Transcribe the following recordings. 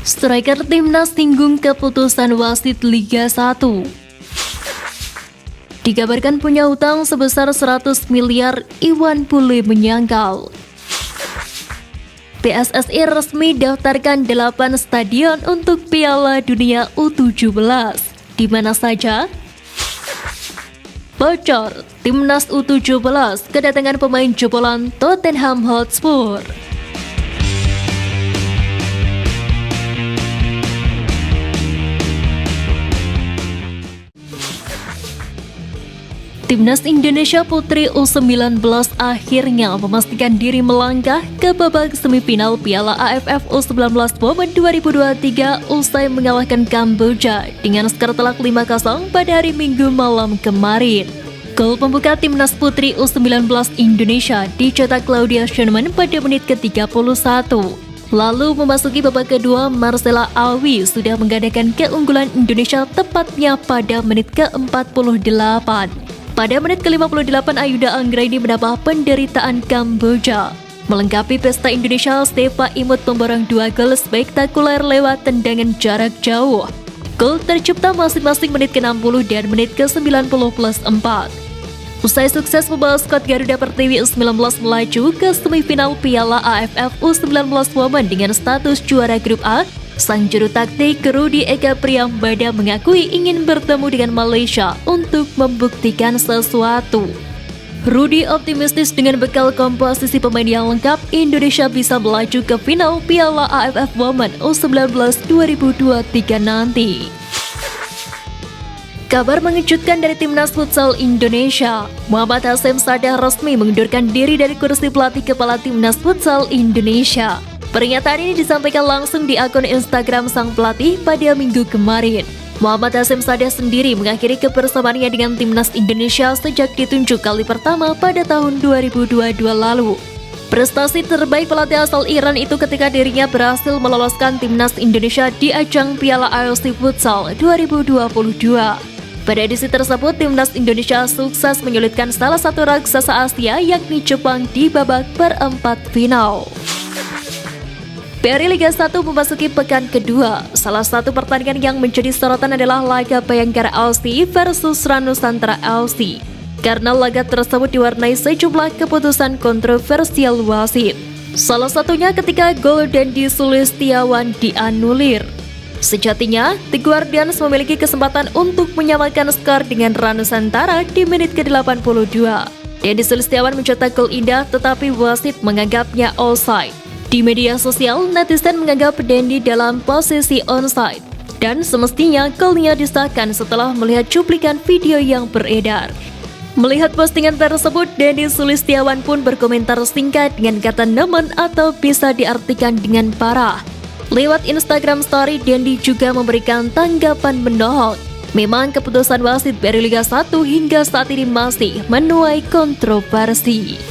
Striker Timnas singgung keputusan wasit Liga 1. Dikabarkan punya hutang sebesar 100 miliar, Iwan Bule menyangkal. PSSI resmi daftarkan 8 stadion untuk Piala Dunia U17. Di mana saja? Bocor, Timnas U17 kedatangan pemain jebolan Tottenham Hotspur. Timnas Indonesia Putri U19 akhirnya memastikan diri melangkah ke babak semifinal Piala AFF U19 Women 2023 usai mengalahkan Kamboja dengan skor telak 5-0 pada hari Minggu malam kemarin. Gol pembuka Timnas Putri U19 Indonesia dicetak Claudia Schoenemann pada menit ke-31. Lalu memasuki babak kedua, Marcella Awi sudah menggandakan keunggulan Indonesia tepatnya pada menit ke-48. Pada menit ke-58, Ayuda Anggraini menambah penderitaan Kamboja. Melengkapi pesta Indonesia, Stefa Imut memborong 2 gol spektakuler lewat tendangan jarak jauh. Gol tercipta masing-masing menit ke-60 dan menit ke-90 plus 4. Usai sukses membawa skuad Garuda Pertiwi U19 melaju ke semifinal Piala AFF U19 Women dengan status juara grup A, sang juru taktik Rudy Eka Priambada mengakui ingin bertemu dengan Malaysia untuk membuktikan sesuatu. Rudy optimistis dengan bekal komposisi pemain yang lengkap, Indonesia bisa melaju ke final Piala AFF Women U19 2023 nanti. Kabar mengejutkan dari Timnas Futsal Indonesia. Muhammad Hasyim Sadah resmi mengundurkan diri dari kursi pelatih kepala Timnas Futsal Indonesia. Pernyataan ini disampaikan langsung di akun Instagram sang pelatih pada Minggu kemarin. Muhammad Hasyim Sadah sendiri mengakhiri kebersamaannya dengan Timnas Indonesia sejak ditunjuk kali pertama pada tahun 2022 lalu. Prestasi terbaik pelatih asal Iran itu ketika dirinya berhasil meloloskan Timnas Indonesia di ajang Piala AFC Futsal 2022. Pada edisi tersebut, Timnas Indonesia sukses menyulitkan salah satu raksasa Asia yakni Jepang di babak perempat final. PRI Liga 1 memasuki pekan kedua. Salah satu pertandingan yang menjadi sorotan adalah laga Bayangkara FC versus Ranusantara FC. Karena laga tersebut diwarnai sejumlah keputusan kontroversial wasit. Salah satunya ketika gol Dendi Sulistiawan dianulir. Sejatinya, The Guardians memiliki kesempatan untuk menyamakan skor dengan Ranusantara di menit ke-82. Dendi Sulistiawan mencetak gol indah tetapi wasit menganggapnya offside. Di media sosial, netizen menganggap Dendi dalam posisi onside dan semestinya golnya disahkan setelah melihat cuplikan video yang beredar. Melihat postingan tersebut, Dendi Sulistiawan pun berkomentar singkat dengan kata nemen atau bisa diartikan dengan parah. Lewat Instagram Story, Dendi juga memberikan tanggapan menohok. Memang keputusan wasit dari Liga 1 hingga saat ini masih menuai kontroversi.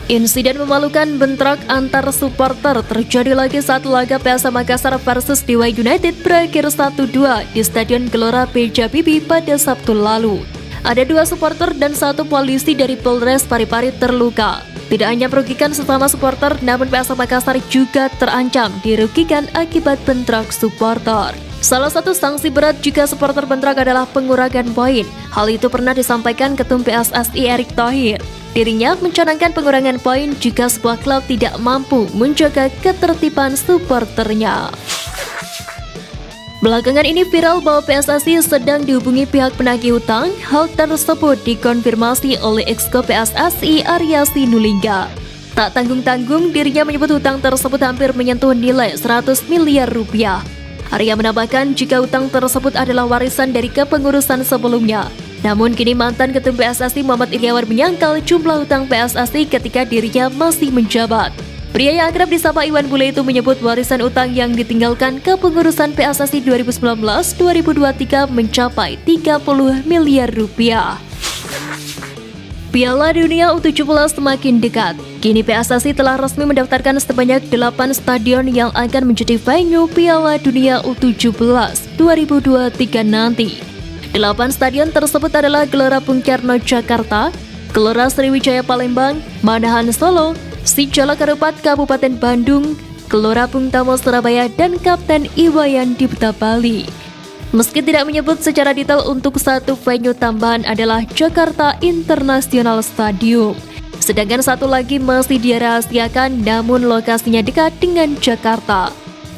Insiden memalukan bentrok antar supporter terjadi lagi saat laga PSM Makassar versus Dewa United berakhir 1-2 di Stadion Gelora B. Habibie pada Sabtu lalu. Ada 2 supporter dan 1 polisi dari Polres Parepare terluka. Tidak hanya merugikan sesama supporter, namun PSM Makassar juga terancam dirugikan akibat bentrok supporter. Salah satu sanksi berat jika supporter bentrok adalah pengurangan poin. Hal itu pernah disampaikan Ketum PSSI Erick Thohir. Dirinya mencanangkan pengurangan poin jika sebuah klub tidak mampu menjaga ketertiban supporternya. Belakangan ini viral bahwa PSSI sedang dihubungi pihak penagih hutang. Hal tersebut dikonfirmasi oleh Exco PSSI Arya Sinulinga. Tak tanggung-tanggung, dirinya menyebut hutang tersebut hampir menyentuh nilai 100 miliar rupiah. Arya menambahkan jika hutang tersebut adalah warisan dari kepengurusan sebelumnya. Namun kini mantan Ketum PSSI Muhammad Iryawan menyangkal jumlah hutang PSSI ketika dirinya masih menjabat. Pria yang akrab disapa Iwan Bule itu menyebut warisan utang yang ditinggalkan kepengurusan PSSI 2019-2023 mencapai 30 miliar rupiah. Piala Dunia U17 semakin dekat. Kini PSSI telah resmi mendaftarkan sebanyak 8 stadion yang akan menjadi venue Piala Dunia U17 2023 nanti. 8 stadion tersebut adalah Gelora Bung Karno Jakarta, Gelora Sriwijaya Palembang, Manahan Solo, Sijala Karupat Kabupaten Bandung, Gelora Bung Tomo Surabaya, dan Kapten Iwayan Dipta Bali. Meski tidak menyebut secara detail untuk satu venue tambahan adalah Jakarta International Stadium, sedangkan satu lagi masih dirahasiakan namun lokasinya dekat dengan Jakarta.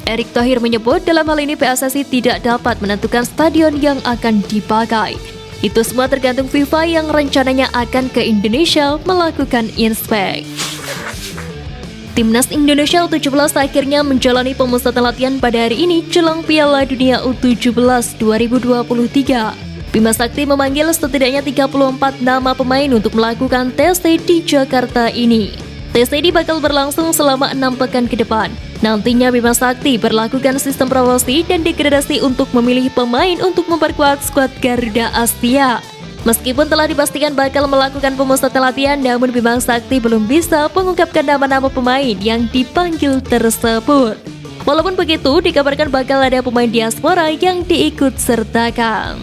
Erick Thohir menyebut dalam hal ini PSSI tidak dapat menentukan stadion yang akan dipakai. Itu semua tergantung FIFA yang rencananya akan ke Indonesia melakukan inspek. Timnas Indonesia U17 akhirnya menjalani pemusatan latihan pada hari ini jelang Piala Dunia U17 2023. Bima Sakti memanggil setidaknya 34 nama pemain untuk melakukan TC di Jakarta ini. TC ini bakal berlangsung selama 6 pekan ke depan. Nantinya Bima Sakti berlakukan sistem promosi dan degradasi untuk memilih pemain untuk memperkuat skuad Garuda Asia. Meskipun telah dipastikan bakal melakukan pemusatan latihan, namun Bima Sakti belum bisa mengungkapkan nama-nama pemain yang dipanggil tersebut. Walaupun begitu, dikabarkan bakal ada pemain diaspora yang diikut sertakan.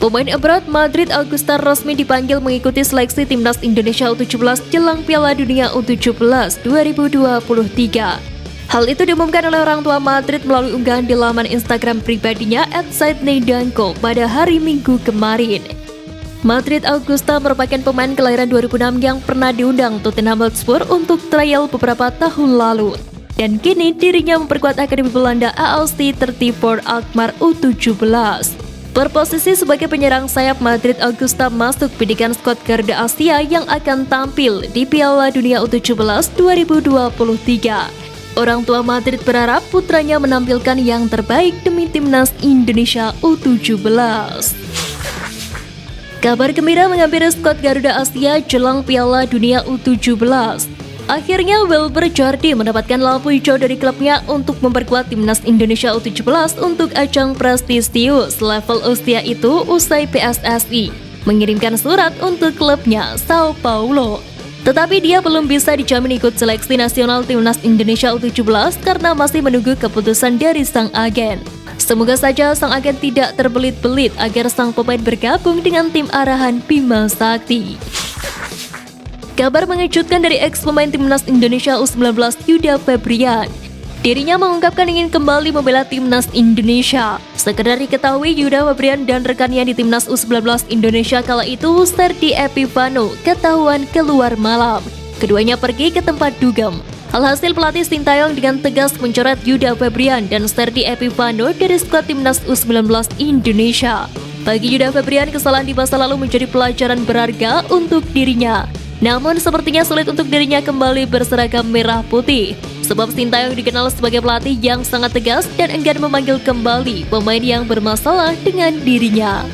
Pemain abroad Madrid Augusta resmi dipanggil mengikuti seleksi Timnas Indonesia U17 jelang Piala Dunia U17 2023. Hal itu diumumkan oleh orang tua Madrid melalui unggahan di laman Instagram pribadinya @sidneydanko pada hari Minggu kemarin. Madrid Augusta merupakan pemain kelahiran 2006 yang pernah diundang Tottenham Hotspur untuk trial beberapa tahun lalu. Dan kini dirinya memperkuat Akademi Belanda AOC 34 Alkmaar U17. Berposisi sebagai penyerang sayap, Madrid Augusta masuk bidikan skuad Garuda Asia yang akan tampil di Piala Dunia U17 2023. Orang tua Madrid berharap putranya menampilkan yang terbaik demi Timnas Indonesia U17. Kabar gembira menghampiri skuad Garuda Asia jelang Piala Dunia U17. Akhirnya Wilber Jordi mendapatkan lampu hijau dari klubnya untuk memperkuat Timnas Indonesia U17 untuk ajang prestisius level usia itu usai PSSI mengirimkan surat untuk klubnya Sao Paulo. Tetapi dia belum bisa dijamin ikut seleksi nasional Timnas Indonesia U17 karena masih menunggu keputusan dari sang agen. Semoga saja sang agen tidak terbelit-belit agar sang pemain bergabung dengan tim arahan Bima Sakti. Kabar mengejutkan dari ex-pemain Timnas Indonesia U19 Yuda Febrian. Dirinya mengungkapkan ingin kembali membela Timnas Indonesia. Sekedar diketahui, Yuda Febrian dan rekannya di Timnas U19 Indonesia kala itu, Serdi Epifano, ketahuan keluar malam. Keduanya pergi ke tempat dugem. Alhasil pelatih Sintayong dengan tegas mencoret Yuda Febrian dan Serdi Epifano dari skuad Timnas U19 Indonesia. Bagi Yuda Febrian, kesalahan di masa lalu menjadi pelajaran berharga untuk dirinya. Namun sepertinya sulit untuk dirinya kembali berseragam merah putih, sebab Sintayong dikenal sebagai pelatih yang sangat tegas dan enggan memanggil kembali pemain yang bermasalah dengan dirinya.